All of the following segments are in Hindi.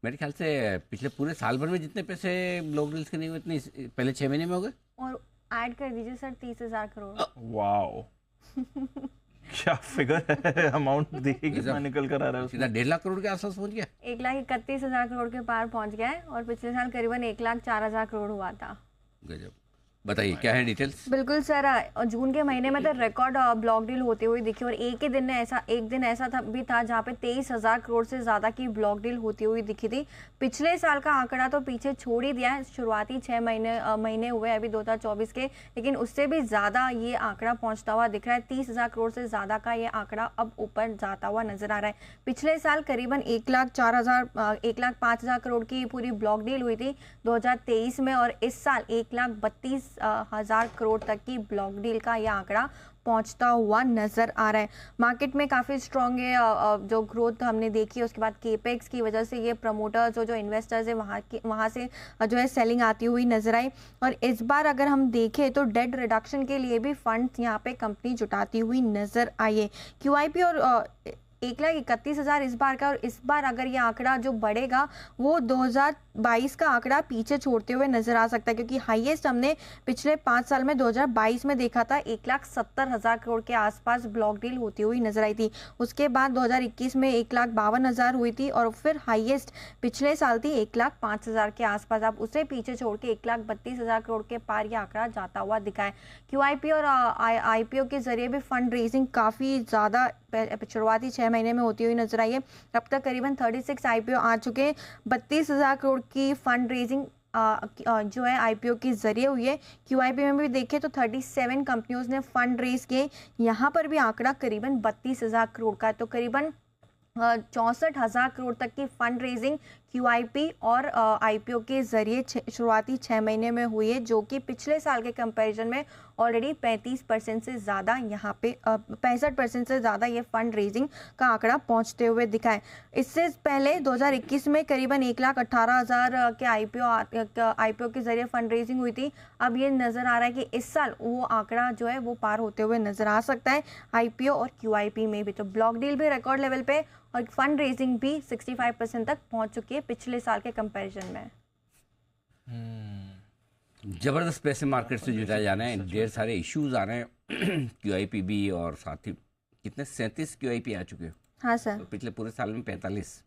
मेरे ख्याल से पिछले पूरे साल भर में जितने पैसे ब्लॉक डील्स के नहीं हुए इतने पहले 6 महीने में हो गए। और ऐड कर दीजिए सर 30,000 करोड़। वाओ क्या फिगर है, अमाउंट देखिए कितना निकल कर आ रहा है सीधा उसमें। 1.5 लाख करोड़ के आसपास पहुंच गया। 1,31,000 करोड़ के पार पहुंच गया है और पिछले साल करीबन 1,04,000 करोड़ हुआ था। गजब। बताइए क्या है डिटेल्स। बिल्कुल सर, जून के महीने में तो रिकॉर्ड ब्लॉक डील होते हुए दिखी और एक दिन ऐसा भी था जहां पे 23,000 करोड़ से ज़्यादा की ब्लॉक डील होती हुई दिखी थी। पिछले साल का आंकड़ा तो पीछे छोड़ ही दिया है, शुरुआती 6 महीने हुए अभी 2024 के, लेकिन उससे भी ज़्यादा ये आंकड़ा पहुंचता हुआ दिख रहा है। 30,000 करोड़ से ज़्यादा का ये आंकड़ा अब ऊपर जाता हुआ नजर आ रहा है। पिछले साल करीबन 1,05,000 करोड़ की पूरी ब्लॉक डील हुई थी 2023 में और इस साल 1,32,000 करोड़ तक की ब्लॉक डील का यह आंकड़ा पहुंचता हुआ नजर आ रहा है। मार्केट में काफ़ी स्ट्रॉन्ग है, जो ग्रोथ हमने देखी है उसके बाद केपेक्स की वजह से ये प्रमोटर्स और जो इन्वेस्टर्स है वहाँ से जो है सेलिंग आती हुई नजर आई। और इस बार अगर हम देखें तो डेट रिडक्शन के लिए भी फंड्स यहाँ पे कंपनी जुटाती हुई नजर आई है। QIP और 1,31,000 इस बार का, और इस बार अगर ये आंकड़ा जो बढ़ेगा वो 2022 का आंकड़ा पीछे छोड़ते हुए नजर आ सकता है, क्योंकि हाईएस्ट हमने पिछले 5 साल में 2022 में देखा था 1,70,000 करोड़ के आसपास ब्लॉक डील होती हुई नजर आई थी। उसके बाद 2021 में 1,52,000 हुई थी और फिर हाईएस्ट पिछले साल थी 1,05,000 के आसपास। अब उसे पीछे छोड़ के 1,32,000 करोड़ के पार ये आंकड़ा जाता हुआ दिखा है। QIP और IPO के जरिए भी फंड रेजिंग काफ़ी ज़्यादा शुरुआती 6 महीने में होती हुई नजर आई है। अब तक करीबन 36 IPO आ चुके हैं। 32,000 करोड़ की फंड रेजिंग जो है IPO के जरिए हुई है। QIP में भी देखें तो 37 कंपनियों ने फंड रेज किए। यहाँ पर भी आंकड़ा करीबन 32,000 करोड़ का है। तो करीबन 64,000 करोड़ तक की फंड रेजिंग QIP और IPO के जरिए शुरुआती 6 महीने में हुई है, जो कि पिछले साल के कंपैरिजन में ऑलरेडी 35% से ज़्यादा यहाँ पे 65% से ज़्यादा ये फंड रेजिंग का आंकड़ा पहुँचते हुए दिखा है। इससे पहले 2021 में करीबन 1,18,000 के IPO के जरिए फंड रेजिंग हुई थी। अब ये नज़र आ रहा है कि इस साल वो आंकड़ा जो है वो पार होते हुए नज़र आ सकता है IPO और QIP में भी। तो ब्लॉक डील भी रिकॉर्ड लेवल पे और फंड रेजिंग भी 65% तक पहुंच चुकी है पिछले साल के कंपैरिजन में। जबरदस्त पैसे मार्केट से जुटाए जा रहे हैं, ढेर सारे इश्यूज आ रहे हैं। QIP भी, और साथ ही कितने 37 QIP आ चुके हैं। हाँ सर, और पिछले पूरे साल में 45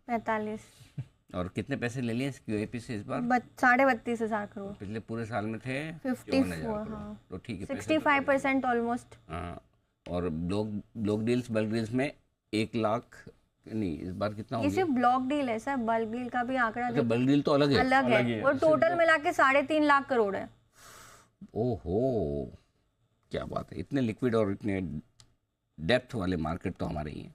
और कितने पैसे ले लिए QIP से इस बार? 32,500 करोड़। पिछले पूरे साल में थे 54, 54,000 करोड़। हाँ। तो ठीक है, 65% ऑलमोस्ट। हाँ। और ब्लॉक डील्स, बल्क डील्स में 1 लाख नहीं, इस बार कितना हो ये गया? सिर्फ ब्लॉक डील है सर, बल्क डील का भी आंकड़ा अच्छा, बल्क डील तो अलग है। अलग है और टोटल मिला के 3.5 लाख करोड़ है। ओहो, क्या बात है। इतने लिक्विड और इतने डेप्थ वाले मार्केट तो हमारे ही हैं।